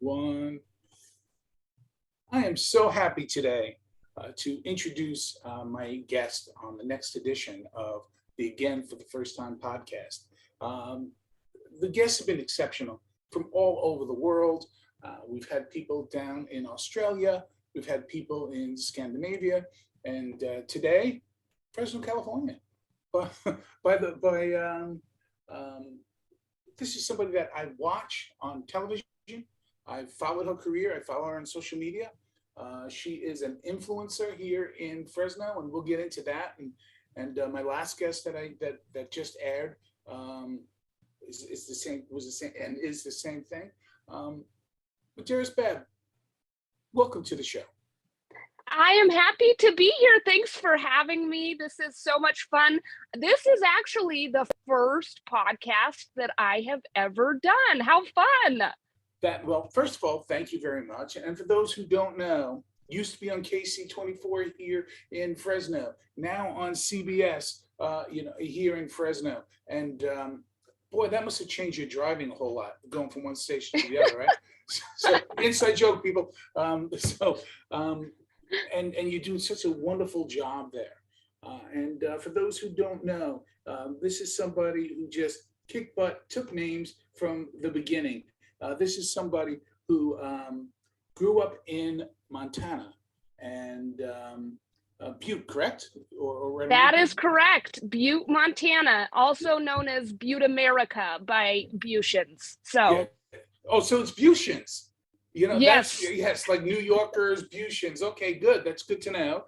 one. I am so happy today to introduce my guest on the next edition of the Again for the First Time podcast. The guests have been exceptional from all over the world. We've had people down in Australia, we've had people in Scandinavia, and today, Fresno, California. But this is somebody that I watch on television. I've followed her career. I follow her on social media. She is an influencer here in Fresno, and we'll get into that. And my last guest that just aired is the same thing. Mederios Babb, welcome to the show. I am happy to be here. Thanks for having me. This is so much fun. This is actually the first podcast that I have ever done. How fun. Well, first of all, thank you very much. And for those who don't know, used to be on KC24 here in Fresno, now on CBS, here in Fresno. And boy, that must have changed your driving a whole lot, going from one station to the other, right? So inside joke, people. And you do such a wonderful job there. And for those who don't know, this is somebody who just kicked butt, took names from the beginning. This is somebody who grew up in Montana and Butte, correct? Or that is correct. Butte, Montana, also known as Butte America by Butians. So, yeah. Oh, so it's Butians. Yes. Yes, like New Yorkers, Butians. Okay, good. That's good to know.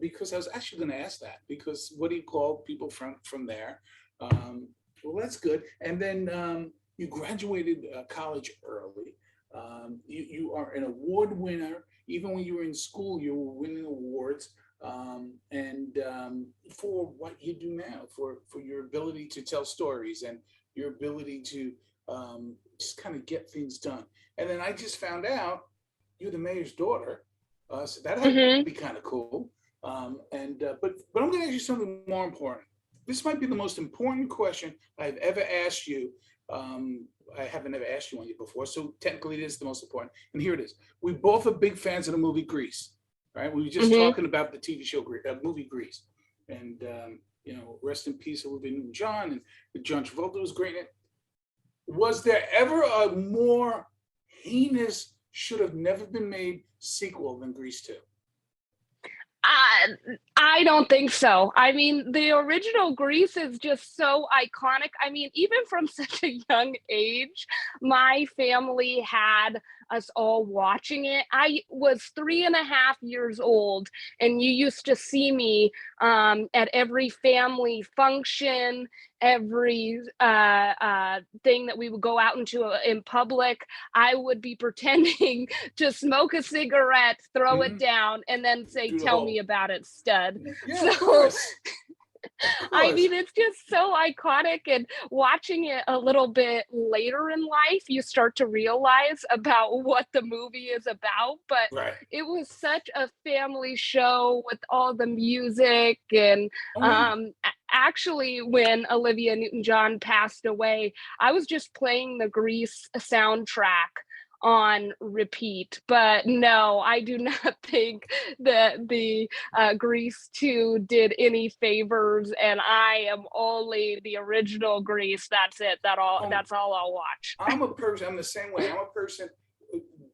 Because I was actually going to ask that, because what do you call people from there? Well, that's good. And then you graduated college early. You are an award winner. Even when you were in school, you were winning awards. And for what you do now, for your ability to tell stories and your ability to just kind of get things done. And then I just found out you're the mayor's daughter. So that had to be kind of cool. But I'm going to ask you something more important. This might be the most important question I've ever asked you. I haven't ever asked you one before, so technically it is the most important. And here it is. We both are big fans of the movie Grease, right? We were just talking about the TV show, movie Grease. And, rest in peace, Olivia Newton-John, and John Travolta was great in it. Was there ever a more heinous, should have never been made sequel than Grease 2? I don't think so. I mean, the original Grease is just so iconic. I mean, even from such a young age, my family had us all watching it. I was 3.5 years old, and you used to see me at every family function, every thing that we would go out into in public. I would be pretending to smoke a cigarette, throw it down, and then say, "Tell me about it, stud." Yeah, of course. I mean, it's just so iconic, and watching it a little bit later in life, you start to realize about what the movie is about. But it was such a family show with all the music. And actually, when Olivia Newton-John passed away, I was just playing the Grease soundtrack on repeat. But no, I do not think that the Grease 2 did any favors, and I am only the original Grease. That's it. That's all I'll watch. I'm the same way. I'm a person.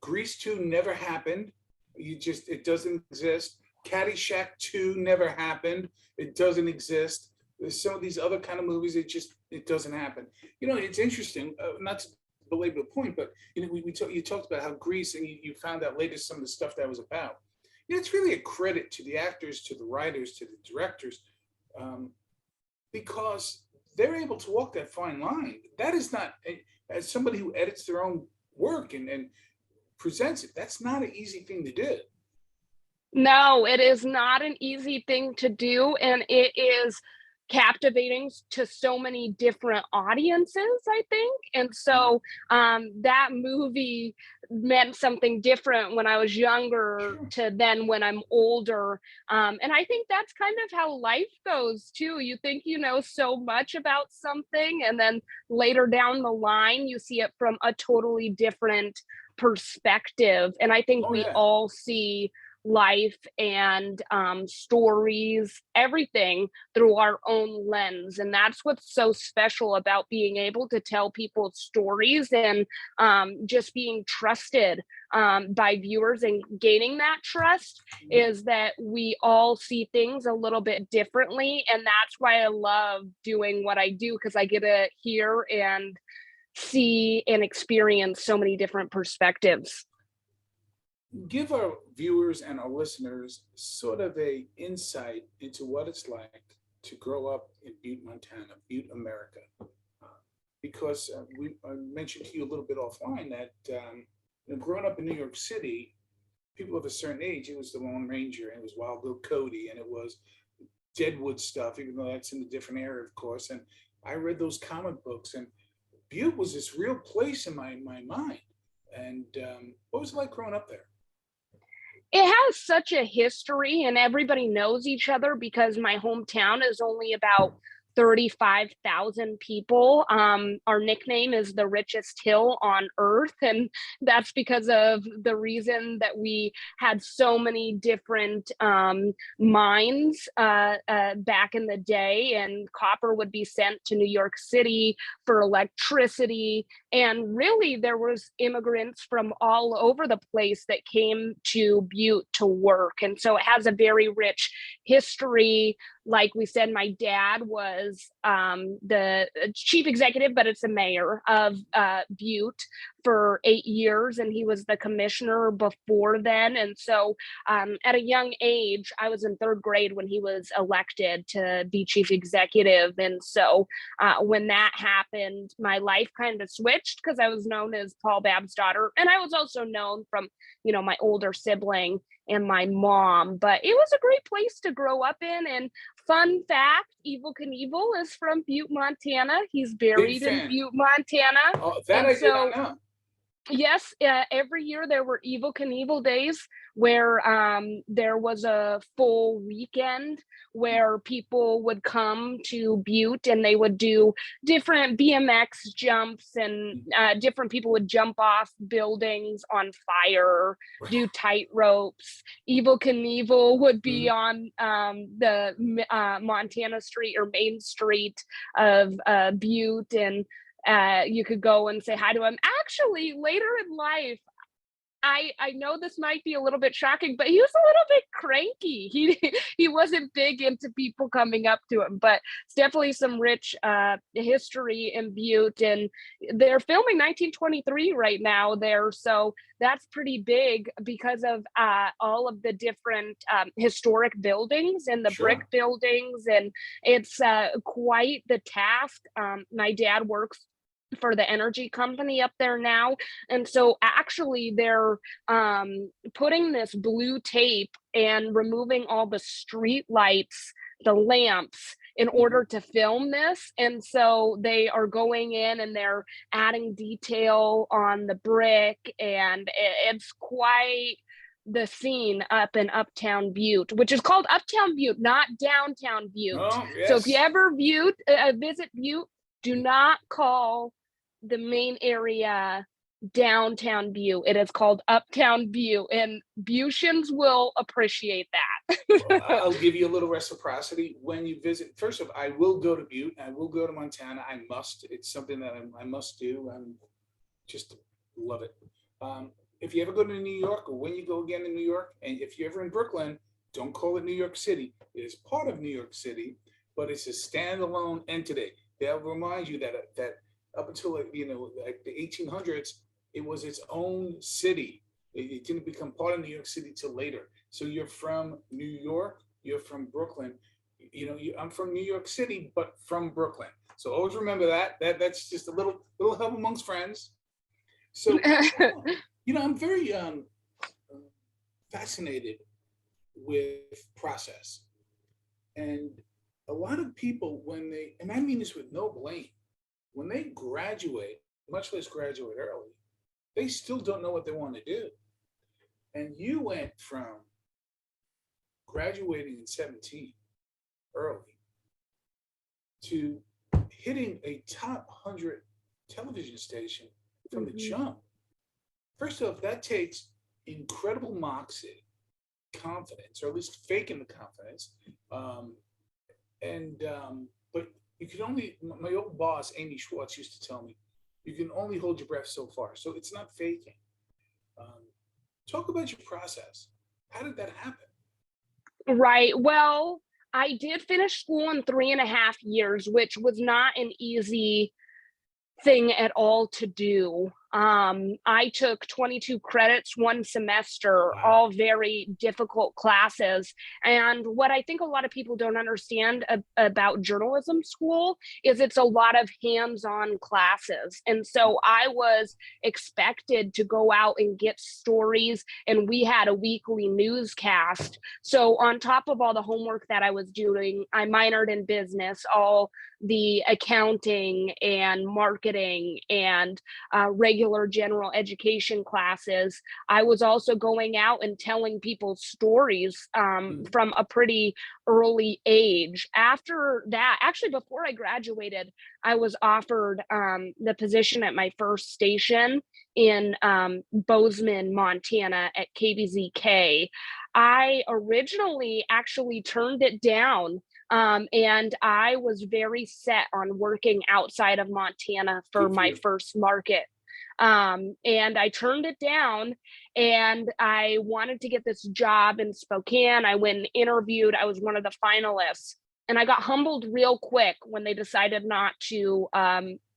Grease 2 never happened. It doesn't exist. Caddyshack 2 never happened. It doesn't exist. There's some of these other kind of movies, it doesn't happen. It's interesting, not to belabor the point, but you talked about how Grease, and you found out later some of the stuff that was about. It's really a credit to the actors, to the writers, to the directors, because they're able to walk that fine line. That is not, as somebody who edits their own work and presents it, that's not an easy thing to do. No, it is not an easy thing to do, and it is captivating to so many different audiences, I think. And so that movie meant something different when I was younger to then when I'm older. And I think that's kind of how life goes too. You think you know so much about something, and then later down the line, you see it from a totally different perspective. And I think we all see life and stories, everything through our own lens. And that's what's so special about being able to tell people's stories and just being trusted by viewers and gaining that trust, is that we all see things a little bit differently. And that's why I love doing what I do, because I get to hear and see and experience so many different perspectives. Give our viewers and our listeners sort of a insight into what it's like to grow up in Butte, Montana, Butte, America. Because I mentioned to you a little bit offline that growing up in New York City, people of a certain age, it was the Lone Ranger, and it was Wild Bill Cody, and it was Deadwood stuff, even though that's in a different era, of course. And I read those comic books, and Butte was this real place in my mind. And what was it like growing up there? It has such a history, and everybody knows each other because my hometown is only about 35,000 people. Our nickname is the richest hill on earth. And that's because of the reason that we had so many different mines back in the day, and copper would be sent to New York City for electricity. And really, there was immigrants from all over the place that came to Butte to work. And so it has a very rich history. Like we said, my dad was the chief executive, but it's the mayor of Butte for 8 years, and he was the commissioner before then. And so at a young age, I was in third grade when he was elected to be chief executive. And so when that happened, my life kind of switched, because I was known as Paul Babb's daughter. And I was also known from, my older sibling and my mom. But it was a great place to grow up in. And fun fact, Evel Knievel is from Butte, Montana. He's buried in Butte, Montana. Oh, that I did not know. Yes, every year there were Evel Knievel days where there was a full weekend where people would come to Butte, and they would do different BMX jumps, and different people would jump off buildings on fire, do tight ropes. Evel Knievel would be on the Montana Street or Main Street of Butte, and you could go and say hi to him. Actually, later in life, I know this might be a little bit shocking, but he was a little bit cranky. He wasn't big into people coming up to him, but it's definitely some rich history in Butte. And they're filming 1923 right now there, so that's pretty big because of all of the different historic buildings and the brick buildings, and it's quite the task. My dad works for the energy company up there now. And so actually they're putting this blue tape and removing all the street lights, the lamps, in order to film this. And so they are going in and they're adding detail on the brick, and it's quite the scene up in Uptown Butte, which is called Uptown Butte, not Downtown Butte. Oh, yes. So if you ever visit Butte, do not call the main area Downtown Butte. It is called Uptown Butte, and Butteians will appreciate that. Well, I'll give you a little reciprocity when you visit. First of all, I will go to Butte. I will go to Montana. I must. It's something that I must do. I'm just love it. If you ever go to New York, or when you go again to New York, and if you're ever in Brooklyn, don't call it New York City. It is part of New York City, but it's a standalone entity. They'll remind you that up until like the 1800s, it was its own city. It didn't become part of New York City till later. So you're from New York, you're from Brooklyn. I'm from New York City, but from Brooklyn. So always remember that. That's just a little help amongst friends. So I'm very fascinated with process, and a lot of people, when they, and I mean this with no blame, when they graduate, much less graduate early, they still don't know what they want to do. And you went from graduating in 17 early to hitting a top 100 television station from the jump. First off, that takes incredible moxie, confidence, or at least faking the confidence. But you can only, my old boss, Amy Schwartz, used to tell me, you can only hold your breath so far. So it's not faking. Talk about your process. How did that happen? Right. Well, I did finish school in 3.5 years, which was not an easy thing at all to do. I took 22 credits one semester, Wow. all very difficult classes. And what I think a lot of people don't understand about journalism school is it's a lot of hands-on classes. And so I was expected to go out and get stories, and we had a weekly newscast. So on top of all the homework that I was doing, I minored in business, all the accounting and marketing and regular general education classes. I was also going out and telling people stories from a pretty early age. After that, actually, before I graduated, I was offered the position at my first station in Bozeman, Montana at KBZK. I originally actually turned it down. And I was very set on working outside of Montana for my first market. And I turned it down, and I wanted to get this job in Spokane. I went and interviewed. I was one of the finalists, and I got humbled real quick when they decided not to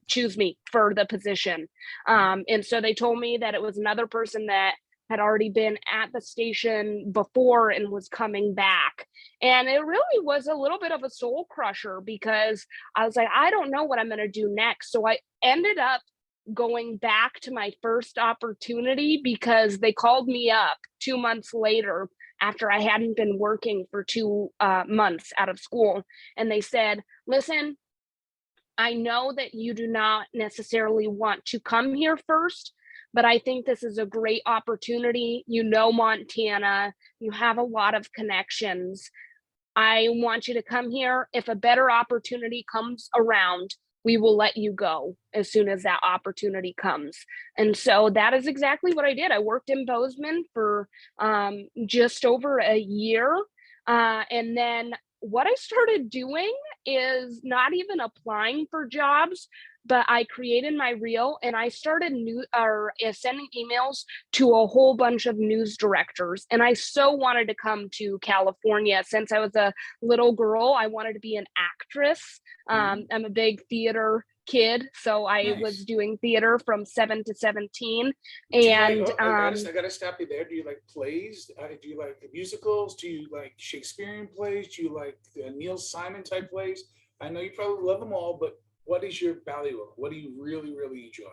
choose me for the position. And so they told me that it was another person that had already been at the station before and was coming back. And it really was a little bit of a soul crusher, because I was like, I don't know what I'm going to do next. So I ended up going back to my first opportunity, because they called me up 2 months later after I hadn't been working for 2 months out of school. And they said, listen, I know that you do not necessarily want to come here first, but I think this is a great opportunity. You know Montana, you have a lot of connections. I want you to come here. If a better opportunity comes around, we will let you go as soon as that opportunity comes. And so that is exactly what I did. I worked in Bozeman for just over a year. And then what I started doing is not even applying for jobs, but I created my reel, and I started sending emails to a whole bunch of news directors. And I so wanted to come to California. Since I was a little girl, I wanted to be an actress. I'm a big theater kid, so I was doing theater from 7 to 17. And I gotta stop you there. Do you like plays? Do you like musicals? Do you like Shakespearean plays? Do you like Neil Simon type plays? I know you probably love them all, but what is your ballywill? What do you really, really enjoy?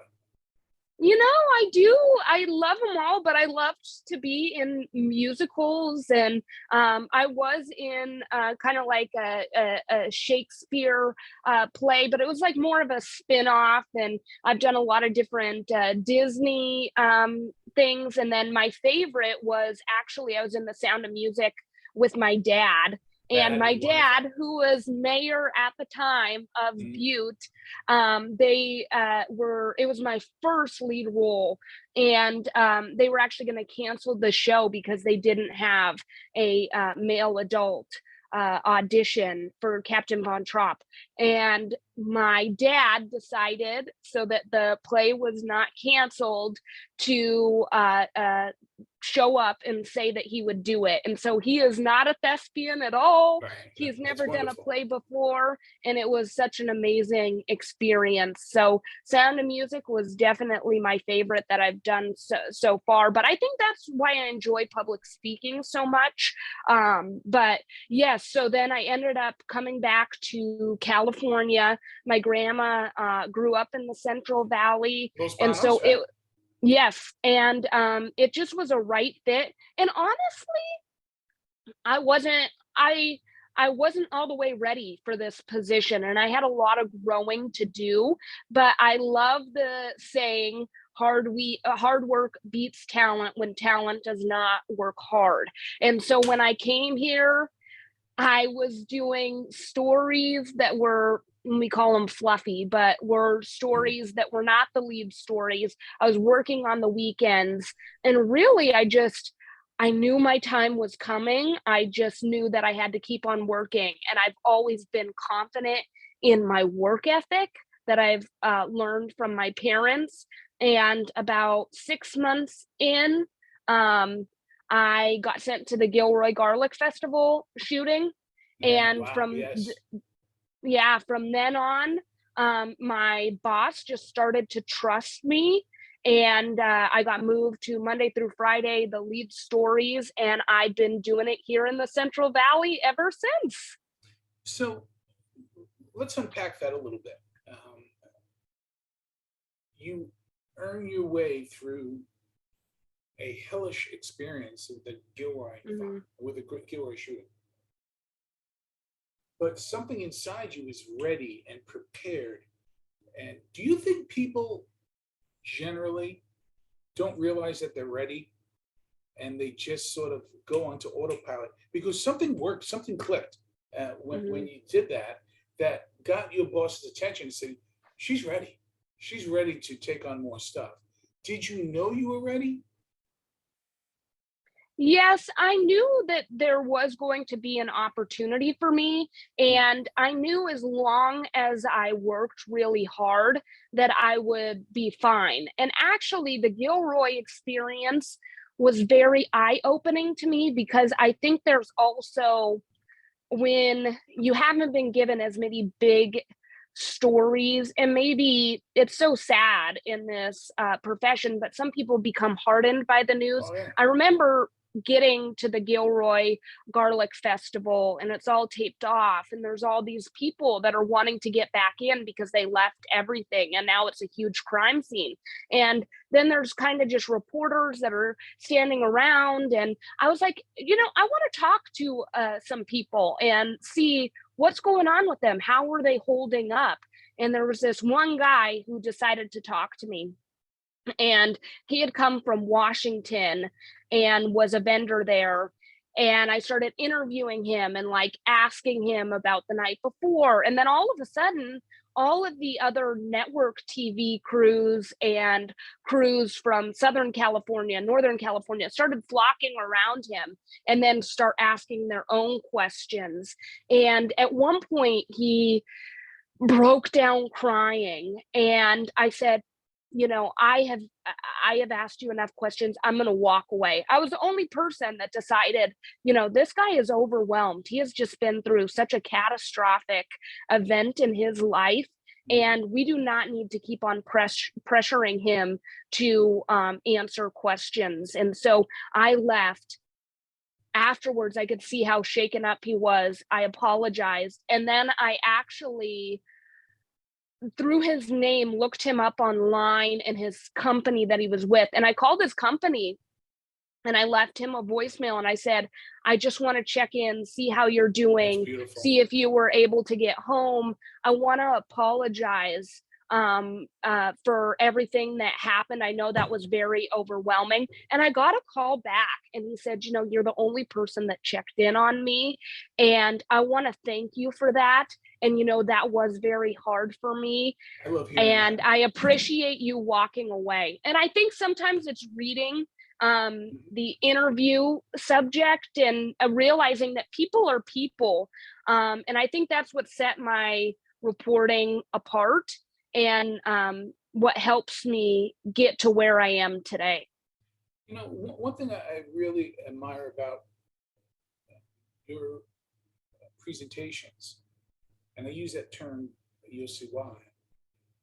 You know, I do. I love them all, but I loved to be in musicals. And I was in kind of like a Shakespeare play, but it was like more of a spin-off. And I've done a lot of different Disney things. And then my favorite was actually, I was in The Sound of Music with my dad. And my dad, who was mayor at the time of Butte, it was my first lead role. And they were actually going to cancel the show because they didn't have a male adult audition for Captain Von Trapp. And my dad decided, so that the play was not canceled, to show up and say that he would do it. And so he is not a thespian at all. Right. He's never done a play before, and it was such an amazing experience. So Sound of Music was definitely my favorite that I've done so far, but I think that's why I enjoy public speaking so much. But yes, so then I ended up coming back to California. My grandma grew up in the Central Valley, and so yes. And it just was a right fit. And honestly, I wasn't all the way ready for this position and I had a lot of growing to do, but I love the saying hard work beats talent when talent does not work hard. And so when I came here, I was doing stories that were, we call them fluffy, but were stories that were not the lead stories. I was working on the weekends, and really I knew my time was coming. I just knew that I had to keep on working, and I've always been confident in my work ethic that I've learned from my parents. And about 6 months in, um, I got sent to the Gilroy Garlic Festival shooting, Man, and wow, yes. yeah, from then on, my boss just started to trust me, and I got moved to Monday through Friday, the lead stories, and I've been doing it here in the Central Valley ever since. So let's unpack that a little bit. You earn your way through a hellish experience of the Gilroy fire, with the Gilroy shooting. But something inside you is ready and prepared. And do you think people generally don't realize that they're ready and they just sort of go onto autopilot because something worked, something clicked when you did that, that got your boss's attention and said, she's ready. She's ready to take on more stuff. Did you know you were ready? Yes, I knew that there was going to be an opportunity for me, and I knew as long as I worked really hard that I would be fine. And actually, the Gilroy experience was very eye-opening to me because I think there's also when you haven't been given as many big stories, and maybe it's so sad in this profession, but some people become hardened by the news. Oh, yeah. I remember getting to the Gilroy Garlic Festival and it's all taped off, and there's all these people that are wanting to get back in because they left everything and now it's a huge crime scene. And then there's kind of just reporters that are standing around, and I was like, I want to talk to some people and see what's going on with them. How were they holding up? And there was this one guy who decided to talk to me, and he had come from Washington and was a vendor there. And I started interviewing him and like asking him about the night before. And then all of a sudden, all of the other network TV crews and crews from Southern California, Northern California started flocking around him and then start asking their own questions. And at one point, he broke down crying, and I said, I have asked you enough questions. I'm going to walk away. I was the only person that decided, this guy is overwhelmed. He has just been through such a catastrophic event in his life, and we do not need to keep on pressuring him to answer questions. And so I left. Afterwards, I could see how shaken up he was. I apologized, and then I actually, through his name, looked him up online and his company that he was with. And I called his company and I left him a voicemail and I said, I just want to check in, see how you're doing, see if you were able to get home. I want to apologize for everything that happened. I know that was very overwhelming. And I got a call back and he said, you're the only person that checked in on me. And I want to thank you for that. And, that was very hard for me. I love hearing and that. I appreciate you walking away. And I think sometimes it's reading the interview subject and realizing that people are people. And I think that's what set my reporting apart and what helps me get to where I am today. One thing I really admire about your presentations, and I use that term, you'll see why,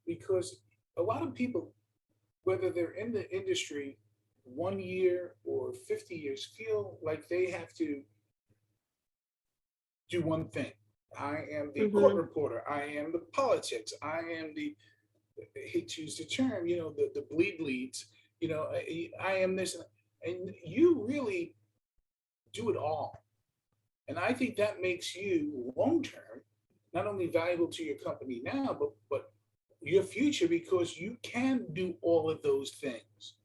because a lot of people, whether they're in the industry 1 year or 50 years, feel like they have to do one thing. I am the court reporter. I am the politics. I am the, I hate to use the term, the bleed leads. I am this. And you really do it all. And I think that makes you long-term, not only valuable to your company now, but your future, because you can do all of those things.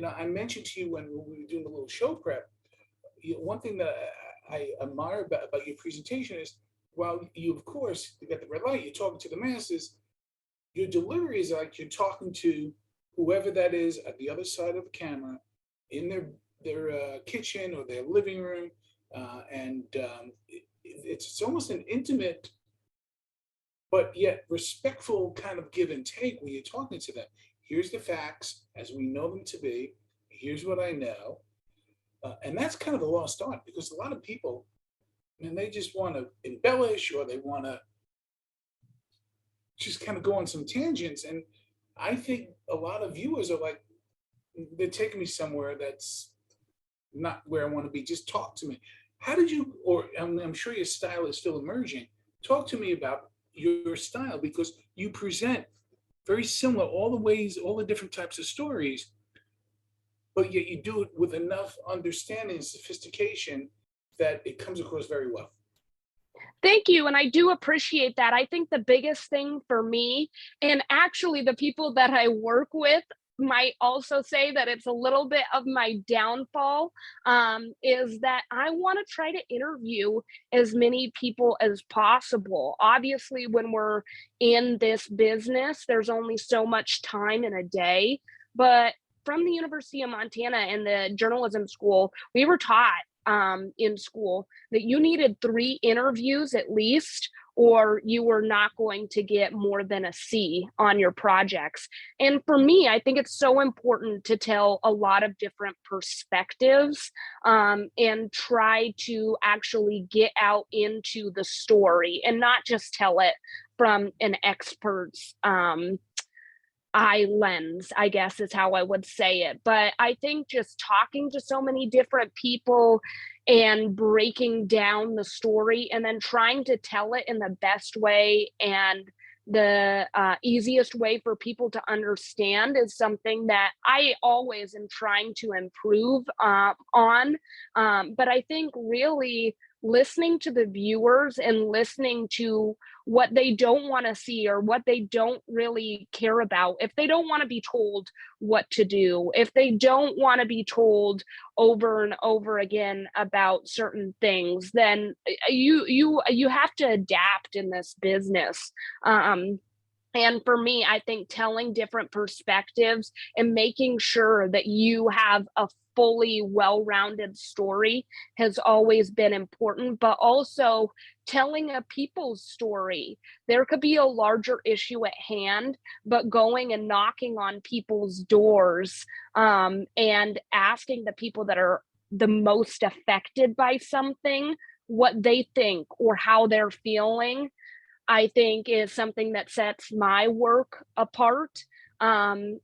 I mentioned to you when we were doing a little show prep, one thing that I admire about your presentation is, while you, of course, you got the red light, you're talking to the masses, your delivery is like you're talking to whoever that is at the other side of the camera in their kitchen or their living room, and it's almost an intimate but yet respectful kind of give and take when you're talking to them. Here's the facts as we know them to be. Here's what I know. And that's kind of the lost art, because a lot of people, and they just want to embellish, or they want to just kind of go on some tangents. And I think a lot of viewers are like, they're taking me somewhere that's not where I want to be. Just talk to me. How did you, or I'm sure your style is still emerging. Talk to me about your style, because you present very similar, all the ways, all the different types of stories, but yet you do it with enough understanding and sophistication that it comes across very well. Thank you. And I do appreciate that. I think the biggest thing for me, and actually the people that I work with might also say that it's a little bit of my downfall, is that I want to try to interview as many people as possible. Obviously, when we're in this business, there's only so much time in a day. But from the University of Montana and the journalism school, we were taught in school that you needed 3 interviews at least, or you were not going to get more than a C on your projects. And for me, I think it's so important to tell a lot of different perspectives, and try to actually get out into the story and not just tell it from an expert's eye lens, I guess is how I would say it. But I think just talking to so many different people and breaking down the story and then trying to tell it in the best way and the easiest way for people to understand is something that I always am trying to improve on. But I think really listening to the viewers and listening to what they don't want to see or what they don't really care about. If they don't want to be told what to do, if they don't want to be told over and over again about certain things, then you have to adapt in this business. And for me, I think telling different perspectives and making sure that you have a fully well-rounded story has always been important, but also telling a people's story. There could be a larger issue at hand, but going and knocking on people's doors, and asking the people that are the most affected by something what they think or how they're feeling, I think is something that sets my work apart. And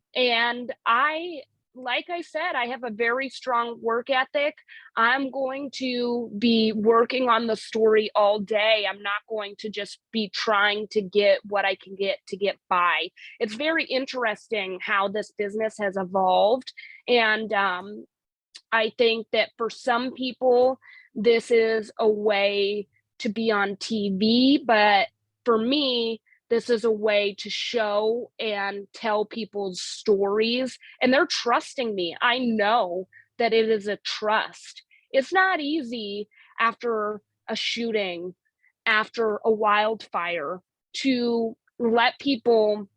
like I said, I have a very strong work ethic. I'm going to be working on the story all day. I'm not going to just be trying to get what I can get to get by. It's very interesting how this business has evolved. And I think that for some people, this is a way to be on TV, but for me, this is a way to show and tell people's stories, and they're trusting me. I know that it is a trust. It's not easy after a shooting, after a wildfire, to let people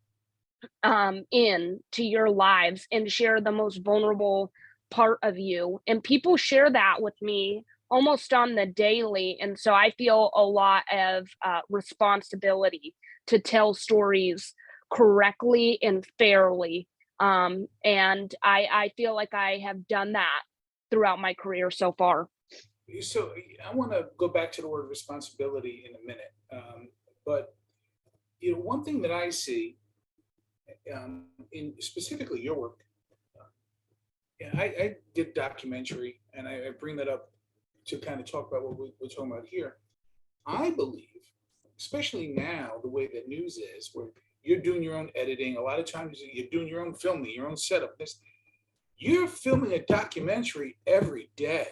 in to your lives and share the most vulnerable part of you. And people share that with me almost on the daily. And so I feel a lot of responsibility to tell stories correctly and fairly. And I feel like I have done that throughout my career so far. So I want to go back to the word responsibility in a minute. But one thing that I see in specifically your work, I did documentary, and I bring that up to kind of talk about what we're talking about here. I believe, especially now, the way that news is, where you're doing your own editing, a lot of times you're doing your own filming, your own setup. You're filming a documentary every day.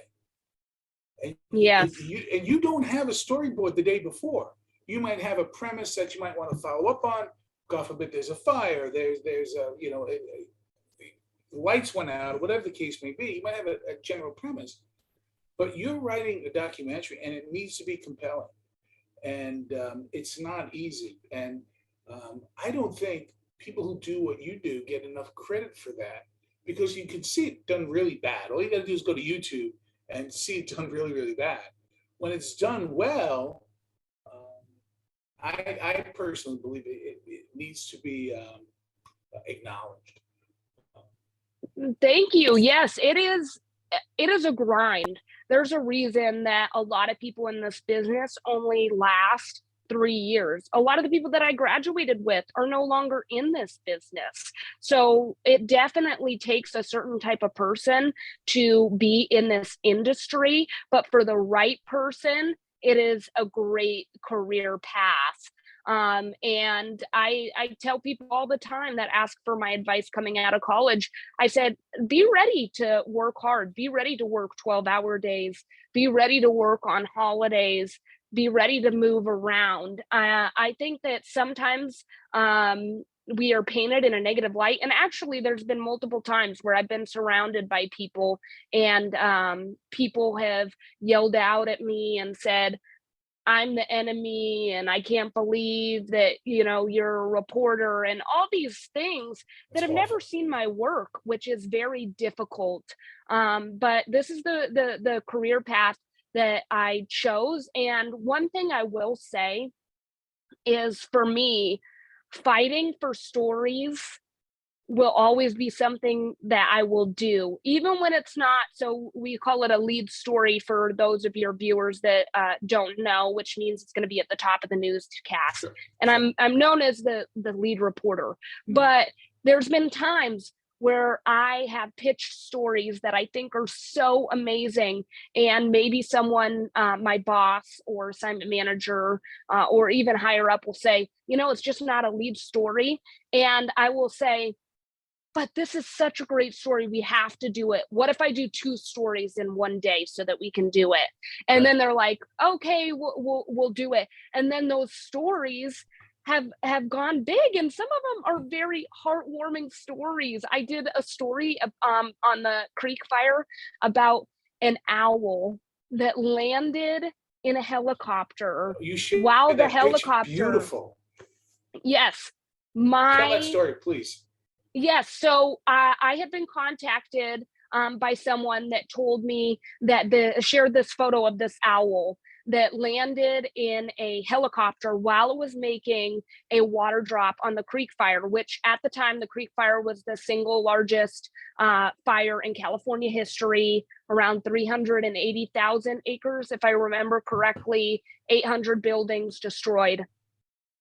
And Yes. you don't have a storyboard the day before. You might have a premise that you might want to follow up on. God forbid there's a fire, there's a, lights went out, whatever the case may be. You might have a general premise, but you're writing a documentary and it needs to be compelling. And it's not easy. And I don't think people who do what you do get enough credit for that, because you can see it done really bad. All you got to do is go to YouTube and see it done really, really bad. When it's done well, I personally believe it needs to be acknowledged. Thank you. Yes, it is. It is a grind. There's a reason that a lot of people in this business only last 3 years. A lot of the people that I graduated with are no longer in this business. So it definitely takes a certain type of person to be in this industry, but for the right person, it is a great career path. And I tell people all the time that ask for my advice coming out of college. I said, be ready to work hard, be ready to work 12-hour days, be ready to work on holidays, be ready to move around. I think that sometimes we are painted in a negative light. And actually, there's been multiple times where I've been surrounded by people and people have yelled out at me and said, I'm the enemy and I can't believe that, you're a reporter, and all these things that have never seen my work, which is very difficult. But this is the career path that I chose. And one thing I will say is, for me, fighting for stories will always be something that I will do, even when it's not. So we call it a lead story for those of your viewers that don't know, which means it's going to be at the top of the newscast. Sure. And I'm known as the lead reporter. But there's been times where I have pitched stories that I think are so amazing, and maybe someone, my boss or assignment manager, or even higher up, will say, it's just not a lead story. And I will say, but this is such a great story, we have to do it. What if I do 2 stories in one day so that we can do it? And then they're like, okay, we'll do it. And then those stories have gone big, and some of them are very heartwarming stories. I did a story on the Creek Fire about an owl that landed in a helicopter while the helicopter. Beautiful. Yes. Tell that story, please. Yes. So I had been contacted by someone that told me that shared this photo of this owl that landed in a helicopter while it was making a water drop on the Creek Fire, which at the time, the Creek Fire was the single largest fire in California history, around 380,000 acres, if I remember correctly, 800 buildings destroyed.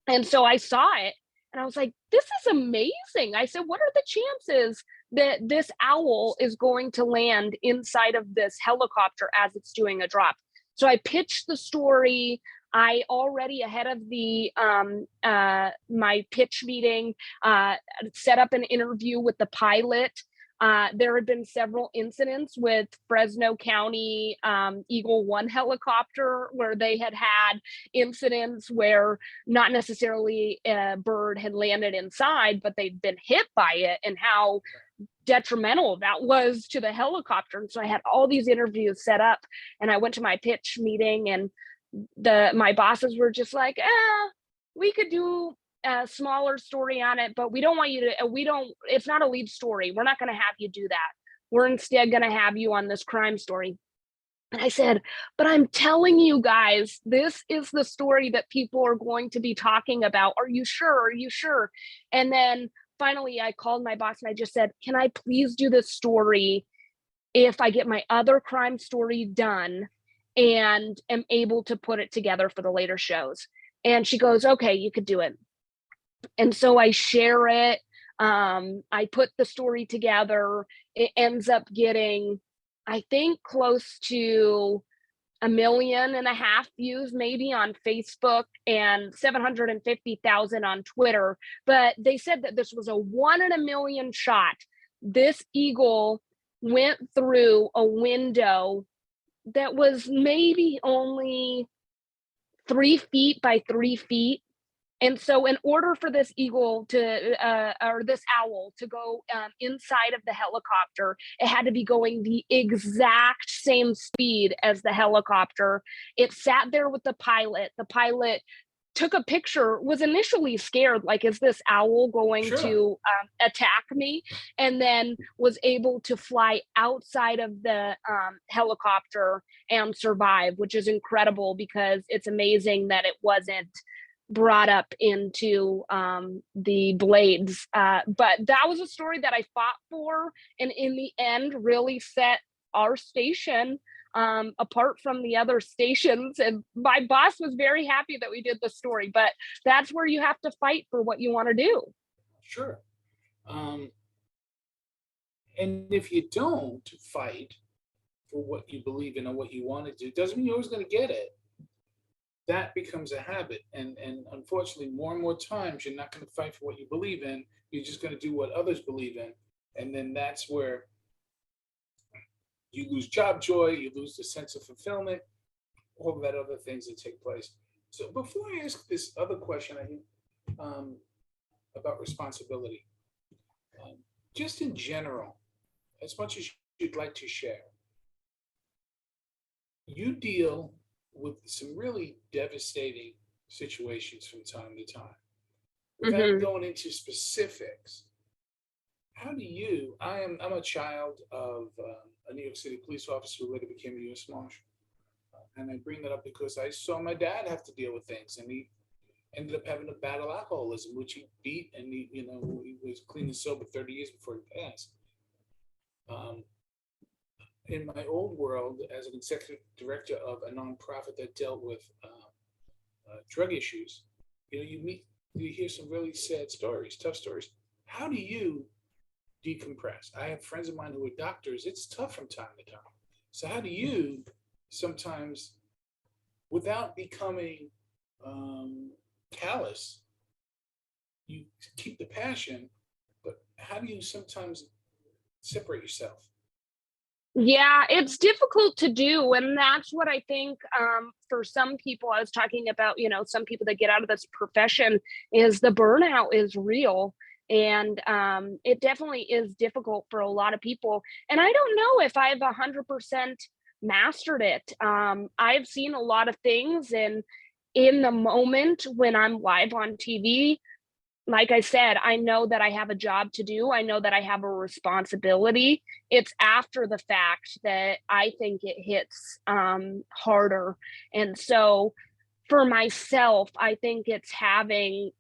And so I saw it. And I was like, this is amazing. I said, what are the chances that this owl is going to land inside of this helicopter as it's doing a drop? So I pitched the story. I already, ahead of the my pitch meeting, set up an interview with the pilot. There had been several incidents with Fresno County Eagle One helicopter where they had incidents where not necessarily a bird had landed inside, but they'd been hit by it, and how detrimental that was to the helicopter. And so I had all these interviews set up, and I went to my pitch meeting, and my bosses were just like, we could do a smaller story on it, but we don't want you to, it's not a lead story. We're not going to have you do that. We're instead going to have you on this crime story. And I said, but I'm telling you guys, this is the story that people are going to be talking about. Are you sure? Are you sure? And then finally I called my boss and I just said, can I please do this story if I get my other crime story done and am able to put it together for the later shows? And she goes, okay, you could do it. And so I share it. I put the story together. It ends up getting, I think, close to 1.5 million views maybe on Facebook and 750,000 on Twitter. But they said that this was a 1 in a million shot. This eagle went through a window that was maybe only 3 feet by 3 feet. And so in order for this eagle to, or this owl to go inside of the helicopter, it had to be going the exact same speed as the helicopter. It sat there with the pilot. The pilot took a picture, was initially scared, like, is this owl going Sure. to attack me? And then was able to fly outside of the helicopter and survive, which is incredible because it's amazing that it wasn't brought up into the blades. But that was a story that I fought for, and in the end, really set our station apart from the other stations. And my boss was very happy that we did the story, but that's where you have to fight for what you want to do. Sure. Um, and if you don't fight for what you believe in or what you want to do, doesn't mean you're always going to get it. That becomes a habit. And unfortunately, more and more times, you're not going to fight for what you believe in. You're just going to do what others believe in. And then that's where you lose job joy, you lose the sense of fulfillment, all of that other things that take place. So before I ask this other question, I think about responsibility, just in general, as much as you'd like to share, you deal with some really devastating situations from time to time. Without Hmm. going into specifics, how do you? I'm a child of a New York City police officer who later became a U.S. Marshal, and I bring that up because I saw my dad have to deal with things, and he ended up having to battle alcoholism, which he beat, and he was clean and sober 30 years before he passed. Um, in my old world, as an executive director of a nonprofit that dealt with drug issues, you hear some really sad stories, tough stories. How do you decompress? I have friends of mine who are doctors. It's tough from time to time. So how do you sometimes, without becoming callous, you keep the passion, but how do you sometimes separate yourself? Yeah, it's difficult to do. And that's what I think for some people, I was talking about, some people that get out of this profession is the burnout is real. And it definitely is difficult for a lot of people. And I don't know if I've 100% mastered it. I've seen a lot of things, and in the moment when I'm live on TV, like I said, I know that I have a job to do. I know that I have a responsibility. It's after the fact that I think it hits harder. And so for myself, I think it's having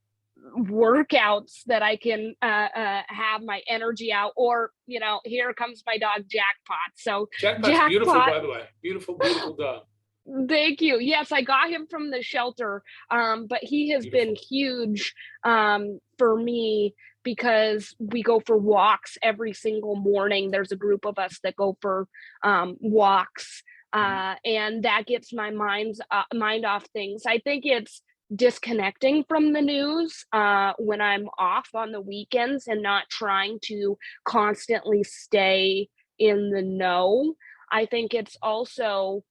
workouts that I can have my energy out, or, here comes my dog Jackpot. So Jackpot's beautiful, Jackpot, by the way. Beautiful, beautiful dog. thank you. Yes, I got him from the shelter, but he has been Beautiful. huge for me because we go for walks every single morning. There's a group of us that go for walks, Mhm. and that gets my mind off things. I think it's disconnecting from the news when I'm off on the weekends and not trying to constantly stay in the know. I think it's also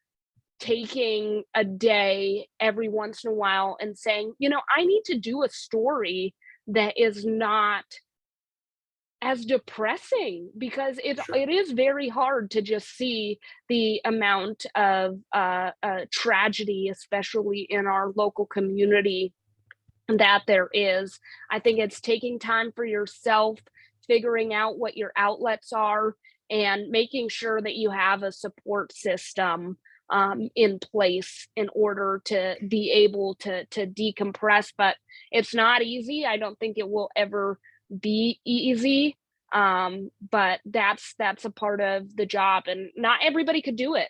taking a day every once in a while and saying, I need to do a story that is not as depressing, because it Sure. it is very hard to just see the amount of tragedy, especially in our local community, that there is. I think it's taking time for yourself, figuring out what your outlets are, and making sure that you have a support system in place in order to be able to decompress. But it's not easy. I don't think it will ever be easy. But that's a part of the job, and not everybody could do it.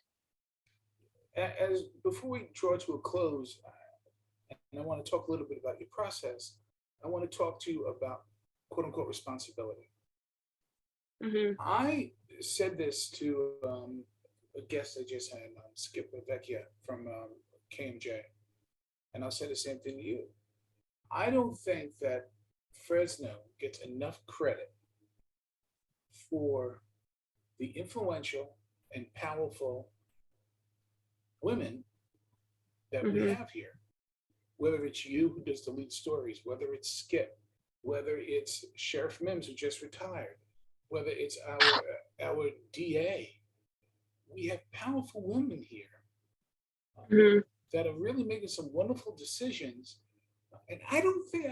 As before we draw to a close, and I want to talk a little bit about your process, I want to talk to you about quote unquote responsibility. Hmm. I said this to a guest I just had, Skip Vecchia from KMJ, and I'll say the same thing to you. I don't think that Fresno gets enough credit for the influential and powerful women that we have here, whether it's you who does the lead stories, whether it's Skip, whether it's Sheriff Mims who just retired, whether it's our DA. We have powerful women here that are really making some wonderful decisions. And I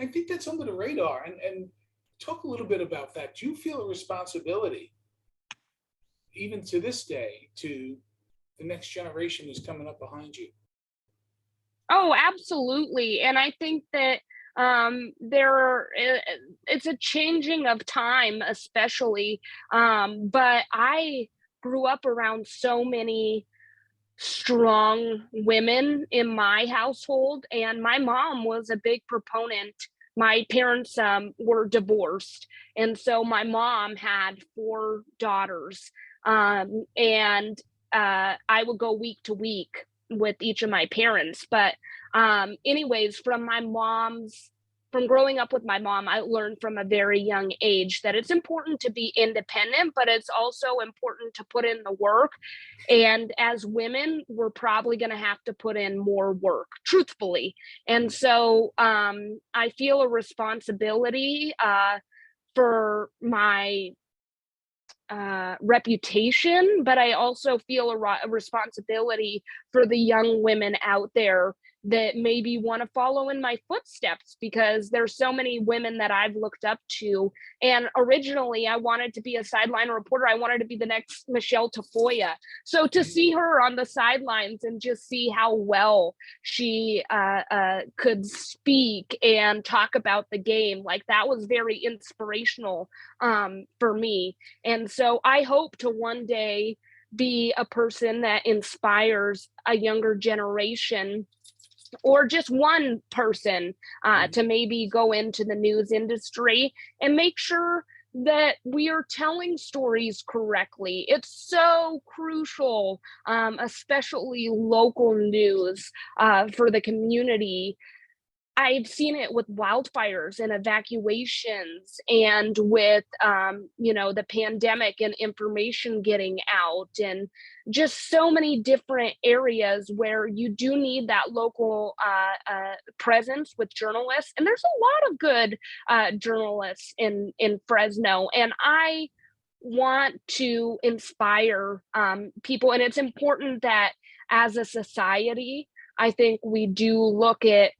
think that's under the radar. And talk a little bit about that. Do you feel a responsibility, even to this day, to the next generation who's coming up behind you? Oh, absolutely. And I think that it's a changing of time, especially. But I grew up around so many strong women in my household, and my mom was a big proponent. My parents were divorced, and so my mom had 4 daughters, and I would go week to week with each of my parents. But anyways, from growing up with my mom, I learned from a very young age that it's important to be independent, but it's also important to put in the work. And as women, we're probably going to have to put in more work, truthfully. And so I feel a responsibility for my reputation, but I also feel a responsibility for the young women out there that maybe want to follow in my footsteps, because there's so many women that I've looked up to. And originally I wanted to be a sideline reporter. I wanted to be the next Michelle Tafoya. So to see her on the sidelines and just see how well she could speak and talk about the game, like that was very inspirational for me. And so I hope to one day be a person that inspires a younger generation, or just one person to maybe go into the news industry and make sure that we are telling stories correctly. It's so crucial, especially local news for the community. I've seen it with wildfires and evacuations, and with, the pandemic and information getting out, and just so many different areas where you do need that local presence with journalists. And there's a lot of good journalists in Fresno, and I want to inspire people. And it's important that as a society, I think we do look at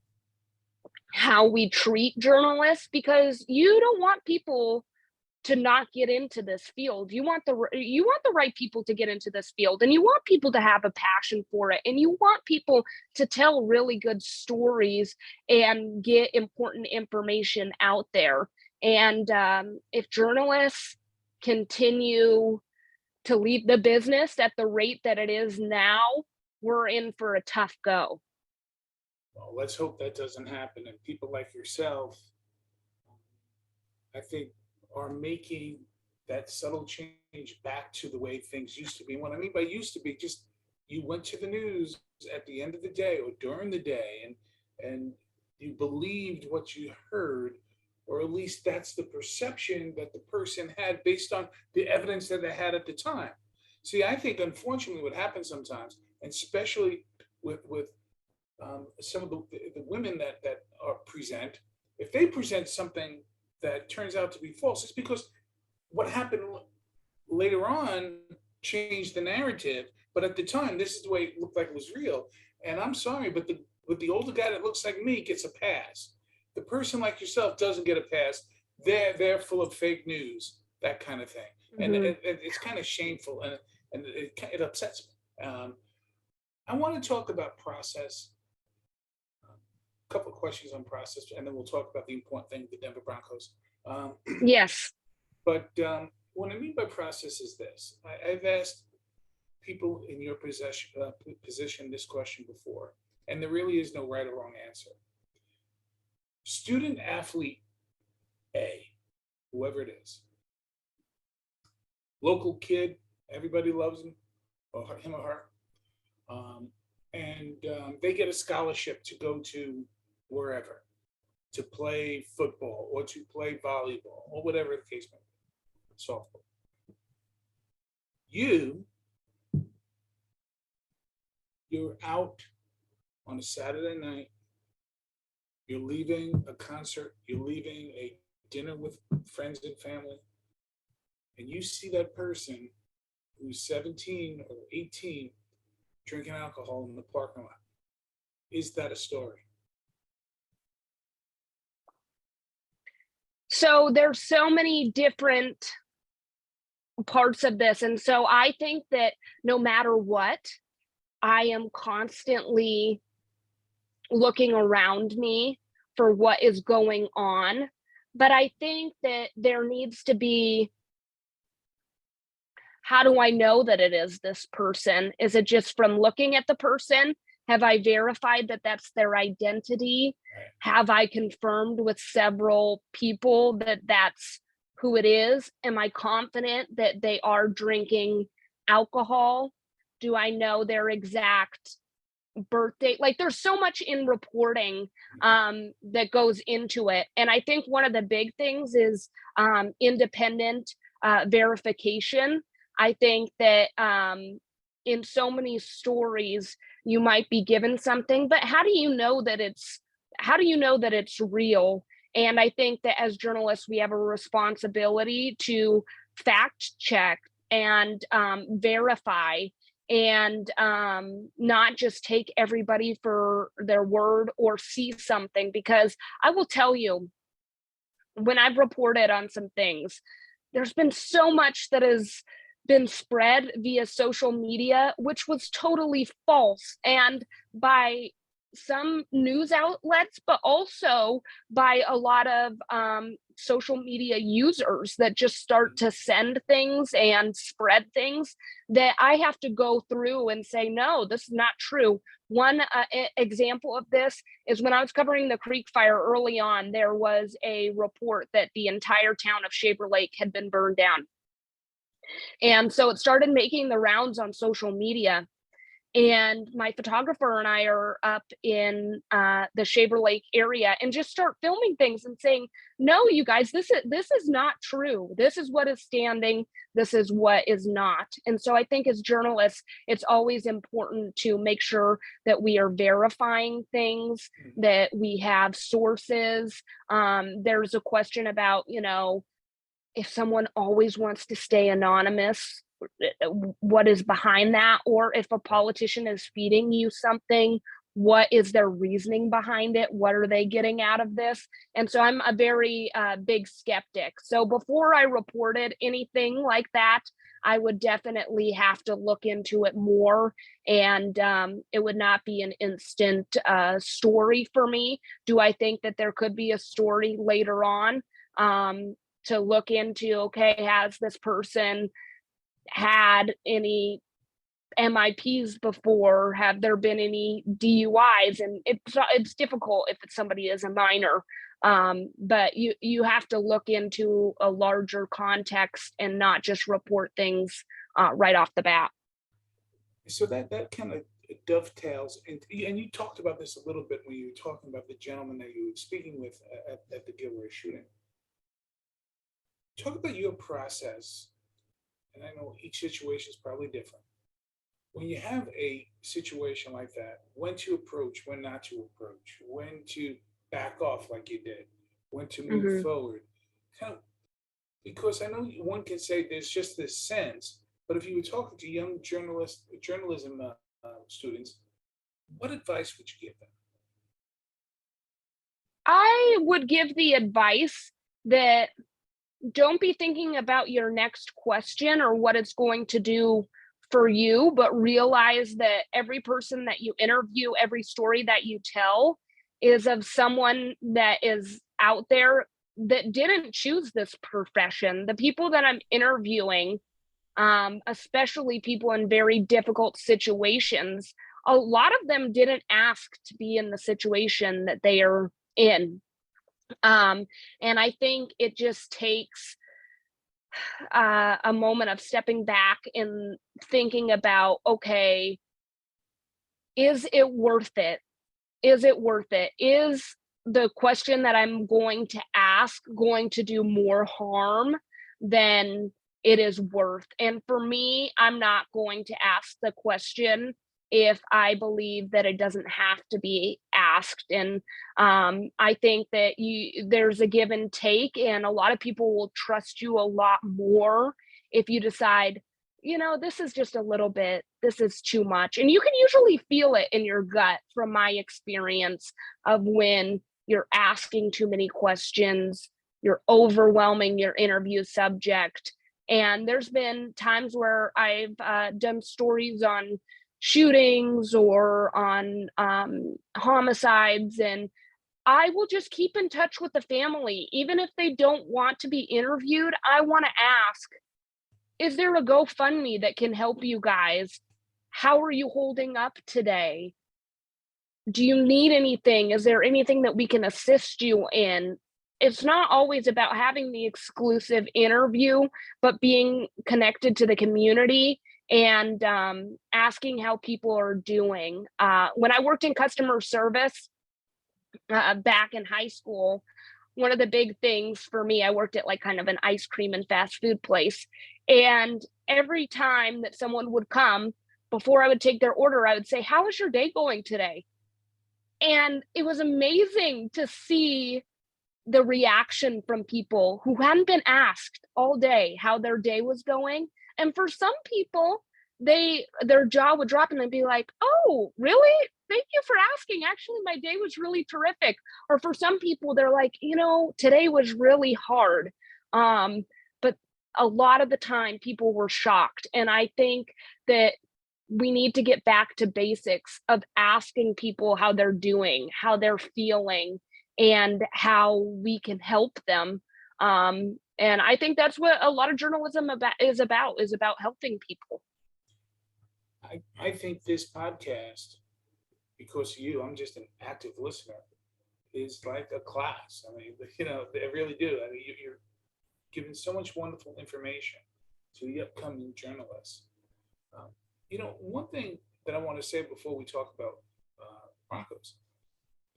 how we treat journalists, because you don't want people to not get into this field. You want the right people to get into this field, and you want people to have a passion for it, and you want people to tell really good stories and get important information out there. And if journalists continue to leave the business at the rate that it is now, we're in for a tough go. Well, let's hope that doesn't happen. And people like yourself, I think, are making that subtle change back to the way things used to be. What I mean by used to be, just you went to the news at the end of the day or during the day, and you believed what you heard, or at least that's the perception that the person had based on the evidence that they had at the time. See, I think unfortunately what happens sometimes, and especially with some of the women that are present, if they present something that turns out to be false, it's because what happened later on changed the narrative. But at the time, this is the way it looked like it was real. And I'm sorry, but the older guy that looks like me gets a pass. The person like yourself doesn't get a pass. They're full of fake news, that kind of thing. And it's kind of shameful, and it upsets me. I want to talk about process. A couple of questions on process, and then we'll talk about the important thing, the Denver Broncos. Yes. But what I mean by process is this. I've asked people in your position this question before, and there really is no right or wrong answer. Student athlete A, whoever it is, local kid, everybody loves him or her, and they get a scholarship to go to wherever, to play football or to play volleyball or whatever the case may be, softball. You're out on a Saturday night. You're leaving a concert. You're leaving a dinner with friends and family. And you see that person who's 17 or 18 drinking alcohol in the parking lot. Is that a story? So there's so many different parts of this. And so I think that no matter what, I am constantly looking around me for what is going on. But I think that there needs to be, how do I know that it is this person? Is it just from looking at the person? Have I verified that that's their identity? Have I confirmed with several people that that's who it is? Am I confident that they are drinking alcohol? Do I know their exact birthday? Like, there's so much in reporting that goes into it. And I think one of the big things is independent verification. I think that in so many stories, you might be given something, but how do you know that it's real? And I think that as journalists, we have a responsibility to fact check and verify, and not just take everybody for their word or see something. Because I will tell you, when I've reported on some things, there's been so much that has been spread via social media, which was totally false, and by some news outlets, but also by a lot of social media users that just start to send things and spread things that I have to go through and say, no, this is not true. One example of this is when I was covering the Creek Fire early on, there was a report that the entire town of Shaver Lake had been burned down. And so it started making the rounds on social media. And my photographer and I are up in the Shaver Lake area and just start filming things and saying, no, you guys, this is not true. This is what is standing. This is what is not. And so I think as journalists, it's always important to make sure that we are verifying things, that we have sources. There's a question about, if someone always wants to stay anonymous, what is behind that? Or if a politician is feeding you something, what is their reasoning behind it? What are they getting out of this? And so I'm a very big skeptic. So before I reported anything like that, I would definitely have to look into it more. And it would not be an instant story for me. Do I think that there could be a story later on to look into, okay, has this person had any MIPs before? Have there been any DUIs? And it's difficult if somebody is a minor, but you have to look into a larger context and not just report things right off the bat. So that kind of dovetails, and you talked about this a little bit when you were talking about the gentleman that you were speaking with at the Gilroy shooting. Talk about your process, and I know each situation is probably different. When you have a situation like that, when to approach, when not to approach, when to back off like you did, when to move forward. Because I know one can say there's just this sense, but if you were talking to young journalism students, what advice would you give them? I would give the advice that don't be thinking about your next question or what it's going to do for you, but realize that every person that you interview, every story that you tell is of someone that is out there that didn't choose this profession. The people that I'm interviewing, especially people in very difficult situations, a lot of them didn't ask to be in the situation that they are in. And I think it just takes a moment of stepping back and thinking about, okay, is it worth it? Is it worth it? Is the question that I'm going to ask going to do more harm than it is worth? And for me, I'm not going to ask the question if I believe that it doesn't have to be asked. And I think that there's a give and take, and a lot of people will trust you a lot more if you decide, this is just a little bit, this is too much. And you can usually feel it in your gut from my experience of when you're asking too many questions, you're overwhelming your interview subject. And there's been times where I've done stories on shootings or on homicides, and I will just keep in touch with the family. Even if they don't want to be interviewed, I want to ask, is there a GoFundMe that can help you guys? How are you holding up today? Do you need anything? Is there anything that we can assist you in? It's not always about having the exclusive interview, but being connected to the community and asking how people are doing. When I worked in customer service back in high school, one of the big things for me, I worked at like kind of an ice cream and fast food place. And every time that someone would come, before I would take their order, I would say, "How is your day going today?" And it was amazing to see the reaction from people who hadn't been asked all day how their day was going. And for some people, their jaw would drop and they'd be like, "Oh, really? Thank you for asking. Actually, my day was really terrific." Or for some people, they're like, "Today was really hard." But a lot of the time people were shocked. And I think that we need to get back to basics of asking people how they're doing, how they're feeling, and how we can help them. And I think that's what a lot of journalism is about helping people. I think this podcast, because of you, I'm just an active listener, is like a class. I mean, they really do. I mean, you're giving so much wonderful information to the upcoming journalists. One thing that I want to say before we talk about Broncos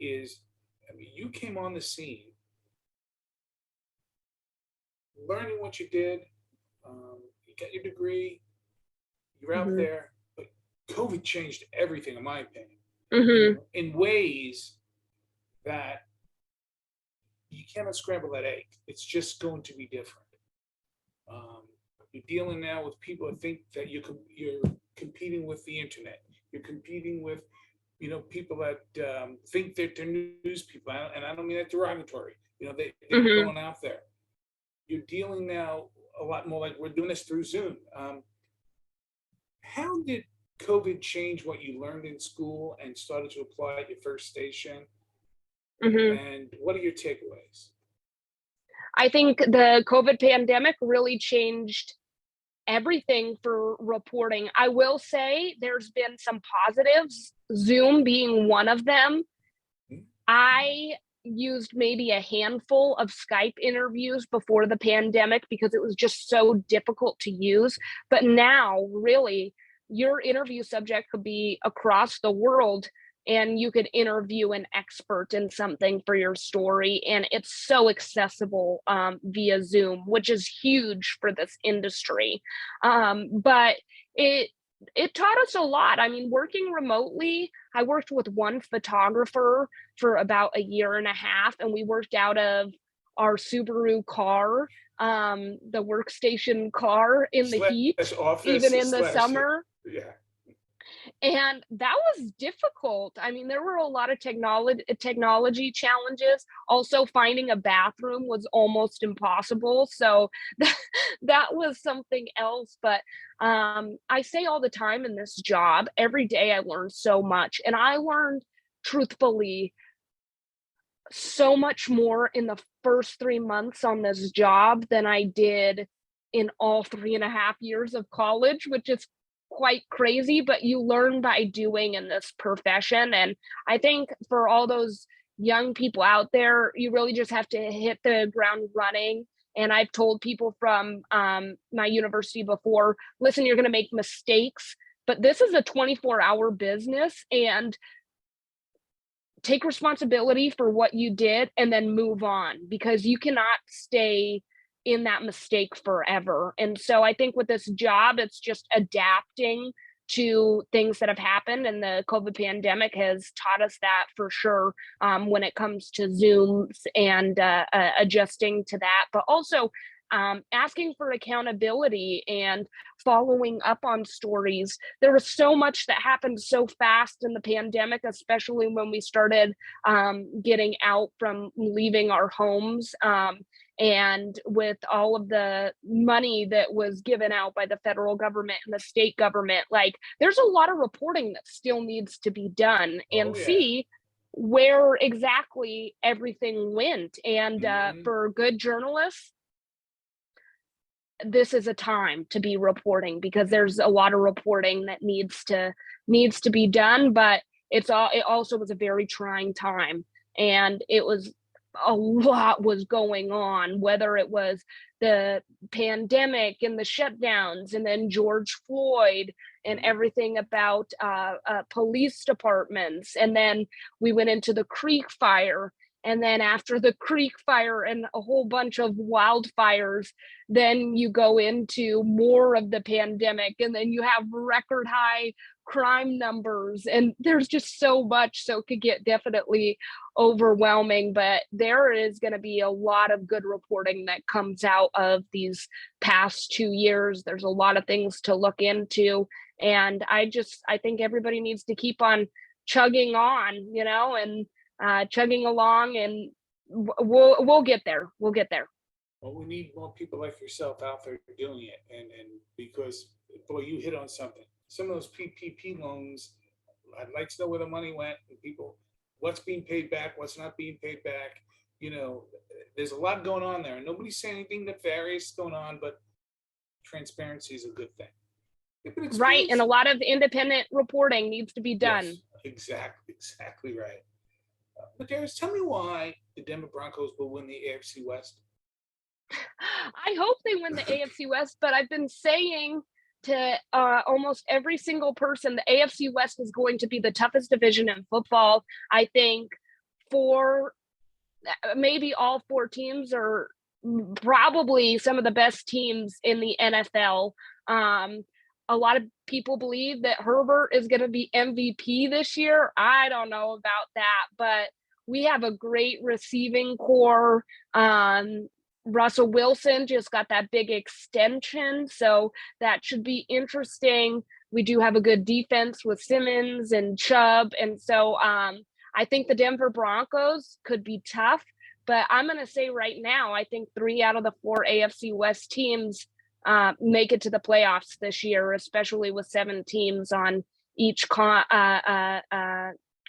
is, I mean, you came on the scene learning what you did. You got your degree. You're out there, but COVID changed everything, in my opinion, in ways that you cannot scramble that egg. It's just going to be different. You're dealing now with people that think that you're competing with the internet. You're competing with, people that think that they're news people, and I don't mean that derogatory. They're going out there. You're dealing now a lot more like we're doing this through Zoom. How did COVID change what you learned in school and started to apply at your first station? And what are your takeaways? I think the COVID pandemic really changed everything for reporting. I will say there's been some positives, Zoom being one of them. I used maybe a handful of Skype interviews before the pandemic because it was just so difficult to use. But now, really, your interview subject could be across the world and you could interview an expert in something for your story. And it's so accessible via Zoom, which is huge for this industry. But it taught us a lot. I mean, working remotely, I worked with one photographer for about a year and a half, and we worked out of our Subaru car, the workstation car in the heat, even in the summer. Yeah. And that was difficult. I mean, there were a lot of technology challenges. Also, finding a bathroom was almost impossible. So that was something else. But I say all the time in this job, every day I learn so much. And I learned, truthfully, so much more in the first 3 months on this job than I did in all 3.5 years of college, which is quite crazy, but you learn by doing in this profession. And I think for all those young people out there, you really just have to hit the ground running. And I've told people from my university before, listen, you're going to make mistakes, but this is a 24-hour business, and take responsibility for what you did and then move on, because you cannot stay in that mistake forever. And so I think with this job, it's just adapting to things that have happened, and the COVID pandemic has taught us that for sure, when it comes to Zooms and adjusting to that, but also asking for accountability and following up on stories. There was so much that happened so fast in the pandemic, especially when we started getting out from leaving our homes. And with all of the money that was given out by the federal government and the state government, like there's a lot of reporting that still needs to be done and see where exactly everything went. And for good journalists, this is a time to be reporting, because there's a lot of reporting that needs to be done, but it also was a very trying time, and a lot was going on, whether it was the pandemic and the shutdowns, and then George Floyd and everything about police departments, and then we went into the Creek fire. And then after the Creek fire and a whole bunch of wildfires, then you go into more of the pandemic, and then you have record high crime numbers, and there's just so much. So it could get definitely overwhelming, but there is going to be a lot of good reporting that comes out of these past 2 years. There's a lot of things to look into. And I think everybody needs to keep on chugging on, and chugging along, and we'll get there. We'll get there. Well, we need more people like yourself out there doing it, and because, boy, you hit on something. Some of those PPP loans, I'd like to know where the money went, and people, what's being paid back, what's not being paid back. There's a lot going on there, and nobody's saying anything nefarious going on, but transparency is a good thing. Right, and a lot of independent reporting needs to be done. Yes, exactly right. Mederios, tell me why the Denver Broncos will win the AFC West. I hope they win the AFC West, but I've been saying to almost every single person, the AFC West is going to be the toughest division in football. I think maybe all 4 teams are probably some of the best teams in the NFL. A lot of people believe that Herbert is going to be MVP this year. I don't know about that, but we have a great receiving core. Russell Wilson just got that big extension, so that should be interesting. We do have a good defense with Simmons and Chubb, and so I think the Denver Broncos could be tough, but I'm going to say right now, I think 3 out of the 4 AFC West teams make it to the playoffs this year, especially with 7 teams on each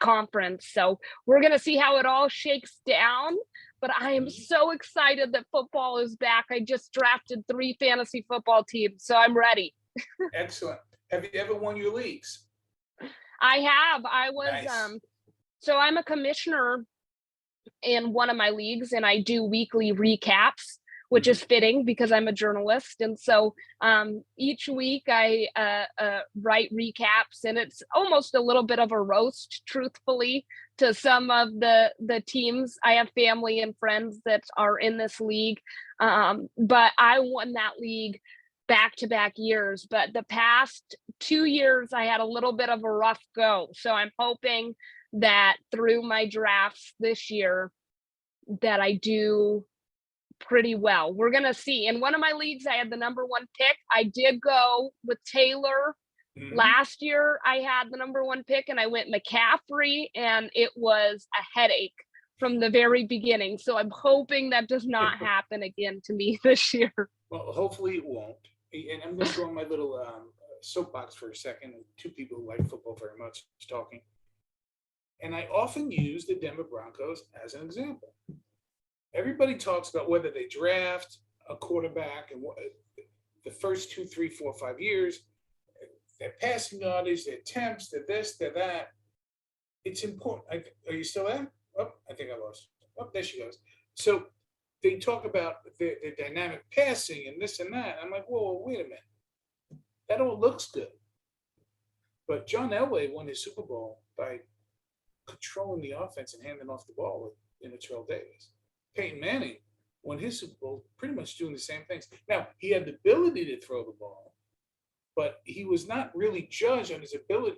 conference. So we're going to see how it all shakes down, but I am so excited that football is back. I just drafted 3 fantasy football teams, so I'm ready. Excellent. Have you ever won your leagues? I have. I was, nice. So I'm a commissioner in one of my leagues, and I do weekly recaps, which is fitting because I'm a journalist. And so each week I write recaps, and it's almost a little bit of a roast, truthfully, to some of the teams. I have family and friends that are in this league, but I won that league back-to-back years. But the past 2 years, I had a little bit of a rough go. So I'm hoping that through my drafts this year that I do pretty well. We're going to see. In one of my leagues, I had the number 1 pick. I did go with Taylor. Last year, I had the number 1 pick, and I went McCaffrey, and it was a headache from the very beginning. So I'm hoping that does not happen again to me this year. Well, hopefully it won't. And I'm going to go on my little soapbox for a second. 2 people who like football very much talking. And I often use the Denver Broncos as an example. Everybody talks about whether they draft a quarterback and the first 2, 3, 4, 5 years, their passing yardage, their attempts, their this, their that. It's important. Are you still there? Oh, I think I lost. Oh, there she goes. So they talk about the dynamic passing and this and that. I'm like, whoa, wait a minute. That all looks good. But John Elway won his Super Bowl by controlling the offense and handing off the ball in Terrell Davis. Peyton Manning won his Super Bowl pretty much doing the same things. Now, he had the ability to throw the ball, but he was not really judged on his ability,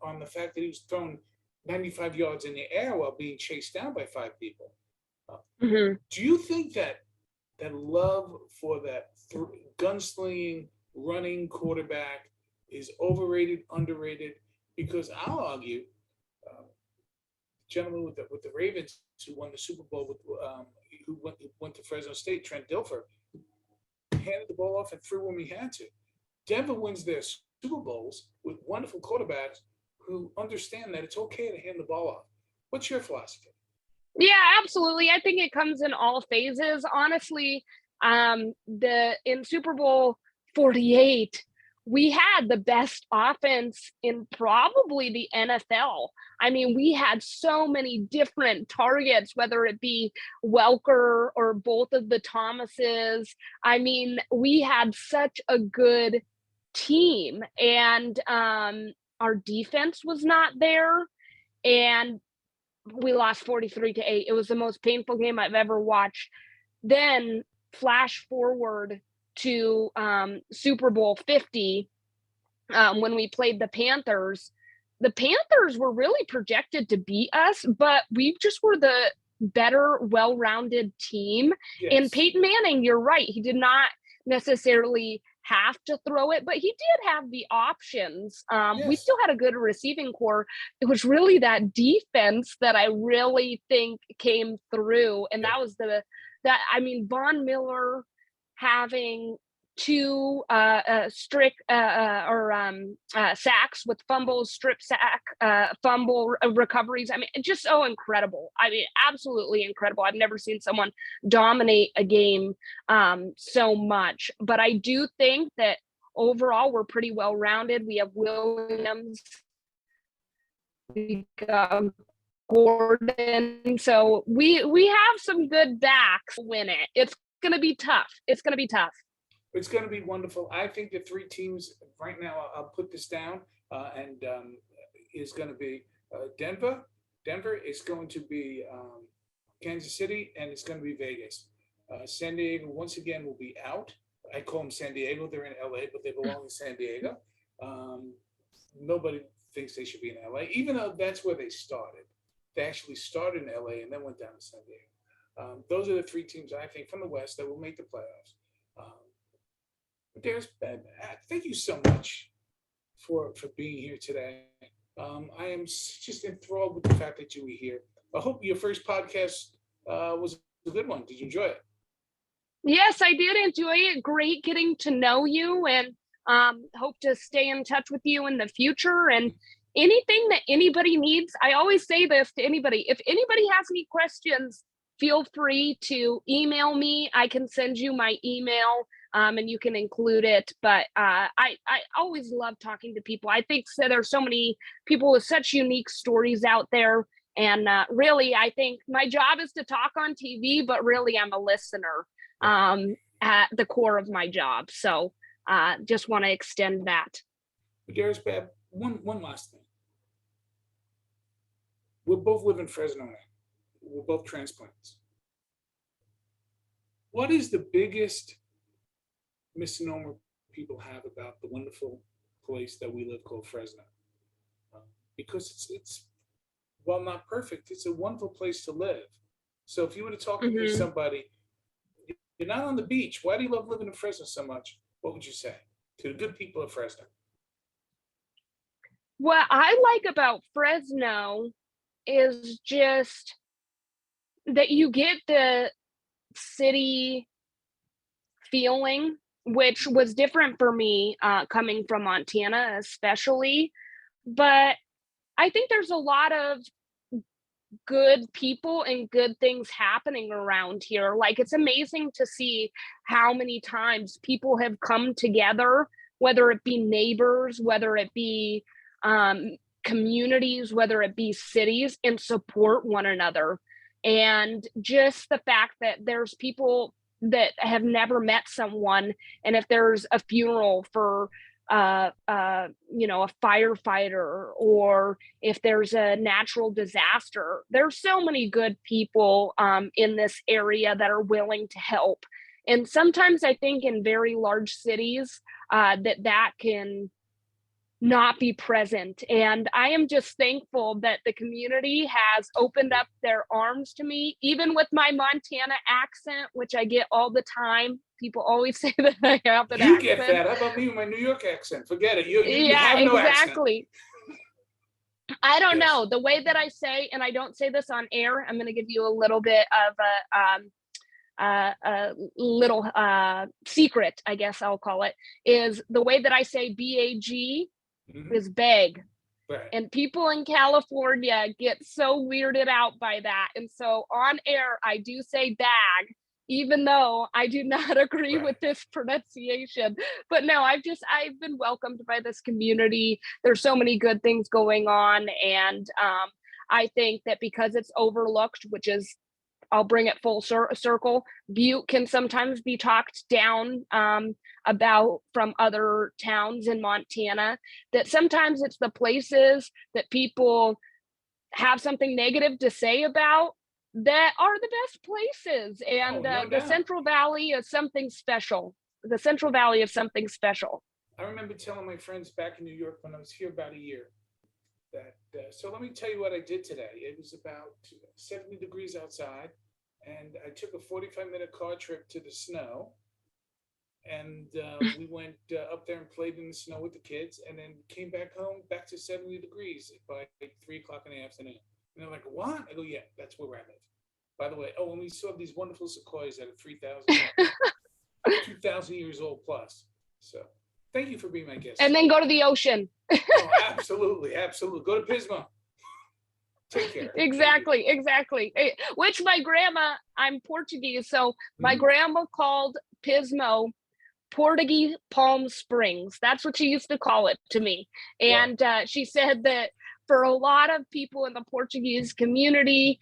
on the fact that he was thrown 95 yards in the air while being chased down by 5 people. Do you think that love for that gunslinging, running quarterback is overrated, underrated? Because I'll argue, gentleman with the Ravens who won the Super Bowl with who went to Fresno State, Trent Dilfer, handed the ball off and threw when we had to. Denver wins their Super Bowls with wonderful quarterbacks who understand that it's okay to hand the ball off. What's your philosophy? Yeah, absolutely. I think it comes in all phases. Honestly, in Super Bowl 48, we had the best offense in probably the NFL. I mean, we had so many different targets, whether it be Welker or both of the Thomases. I mean, we had such a good team, and our defense was not there, and we lost 43-8. It was the most painful game I've ever watched. Then flash forward to Super Bowl 50, when we played the Panthers. The Panthers were really projected to beat us, but we just were the better, well-rounded team. Yes. And Peyton Manning, you're right, he did not necessarily have to throw it, but he did have the options. Yes. We still had a good receiving core. It was really that defense that I really think came through, and that was Von Miller having 2 strict sacks with fumbles, strip sack, fumble recoveries. I mean, just so incredible. I mean, absolutely incredible. I've never seen someone dominate a game so much. But I do think that overall we're pretty well rounded. We have Williams, we got Gordon, so we have some good backs to win it. It's gonna be tough. It's gonna be tough. It's going to be wonderful. I think the 3 teams right now, I'll put this down, is going to be Denver. Denver is going to be Kansas City, and it's going to be Vegas. San Diego, once again, will be out. I call them San Diego. They're in LA, but they belong in San Diego. Nobody thinks they should be in LA, even though that's where they started. They actually started in LA and then went down to San Diego. Those are the 3 teams, I think, from the West that will make the playoffs. Mederios Babb, thank you so much for being here today. I am just enthralled with the fact that you were here. I hope your first podcast was a good one. Did you enjoy it? Yes, I did enjoy it. Great getting to know you, and hope to stay in touch with you in the future. And anything that anybody needs, I always say this to anybody. If anybody has any questions, feel free to email me. I can send you my email. And you can include it. But I always love talking to people. I think that there's so many people with such unique stories out there. And really, I think my job is to talk on TV, but really I'm a listener at the core of my job. So just want to extend that. Mederios Babb, one last thing. We both live in Fresno now. We're both transplants. What is the biggest misnomer people have about the wonderful place that we live called Fresno? Because it's while not perfect, it's a wonderful place to live. So if you were to talk to somebody, you're not on the beach, why do you love living in Fresno so much? What would you say to the good people of Fresno? What I like about Fresno is just that you get the city feeling, which was different for me coming from Montana, especially. But I think there's a lot of good people and good things happening around here. Like, it's amazing to see how many times people have come together, whether it be neighbors, whether it be communities, whether it be cities, and support one another. And just the fact that there's people that have never met someone, and if there's a funeral for a firefighter, or if there's a natural disaster, there's so many good people in this area that are willing to help. And sometimes I think in very large cities, that can not be present. And I am just thankful that the community has opened up their arms to me, even with my Montana accent, which I get all the time. People always say that I have an accent. You get that. How about me with my New York accent? Forget it. You have no exactly. Accent. I don't know. The way that I say, and I don't say this on air, I'm going to give you a little bit of a little secret, I guess I'll call it, is the way that I say BAG is bag. Right. And people in California get so weirded out by that. And so on air, I do say bag, even though I do not agree with this pronunciation. But no, I've been welcomed by this community. There's so many good things going on. And I think that because it's overlooked, which is, I'll bring it full circle, Butte can sometimes be talked down about from other towns in Montana, that sometimes it's the places that people have something negative to say about that are the best places. And the Central Valley is something special. The Central Valley is something special. I remember telling my friends back in New York when I was here about a year that, so let me tell you what I did today. It was about 70 degrees outside, and I took a 45-minute car trip to the snow. And we went up there and played in the snow with the kids, and then came back home, back to 70 degrees by 3 o'clock in the afternoon. And they're like, what? I go, yeah, that's where I live. By the way, and we saw these wonderful sequoias that are 2,000 years old plus. So thank you for being my guest. And then go to the ocean. Oh, absolutely, absolutely. Go to Pismo. Take care. Exactly. Which my grandma, I'm Portuguese, so my grandma called Pismo Portuguese Palm Springs. That's what she used to call it to me. And she said that for a lot of people in the Portuguese community,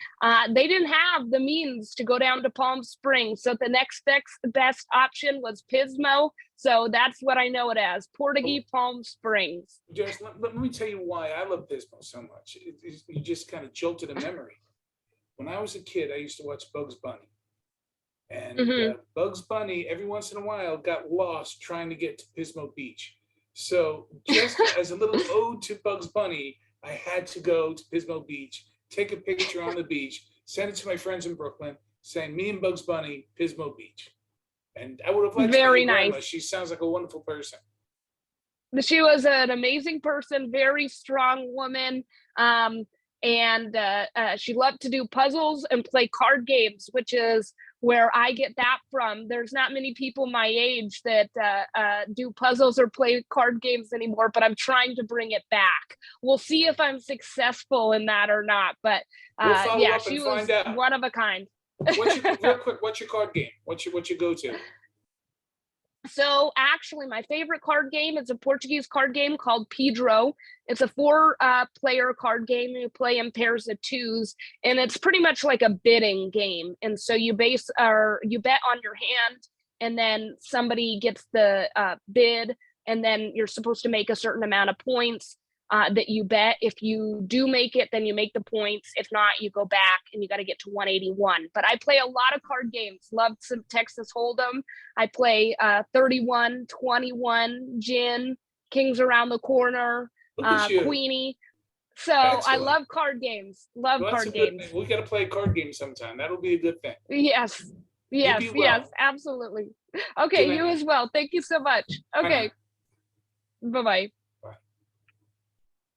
they didn't have the means to go down to Palm Springs. So the next best option was Pismo. So that's what I know it as, Portuguese Palm Springs. Just let me tell you why I love Pismo so much. You just kind of jolted a memory. When I was a kid, I used to watch Bugs Bunny. And Bugs Bunny, every once in a while, got lost trying to get to Pismo Beach. So just as a little ode to Bugs Bunny, I had to go to Pismo Beach, take a picture on the beach, send it to my friends in Brooklyn, saying, me and Bugs Bunny, Pismo Beach. And I would have liked to meet Grandma. She sounds like a wonderful person. She was an amazing person, very strong woman. And she loved to do puzzles and play card games, which is where I get that from. There's not many people my age that do puzzles or play card games anymore, but I'm trying to bring it back. We'll see if I'm successful in that or not. But yeah, she was one of a kind. Real quick, what's your card game? What's your go-to? So actually, my favorite card game is a Portuguese card game called Pedro. It's a 4-player card game. You play in pairs of 2s, and it's pretty much like a bidding game. And so you bet on your hand, and then somebody gets the bid, and then you're supposed to make a certain amount of points that you bet. If you do make it, then you make the points. If not, you go back and you got to get to 181. But I play a lot of card games. Love some Texas Hold'em. I play 31, 21, Gin, Kings Around the Corner, Queenie. So excellent. I love card games. Card games. We got to play a card game sometime. That'll be a good thing. Yes, absolutely. Okay, you as well. Thank you so much. Okay, bye-bye.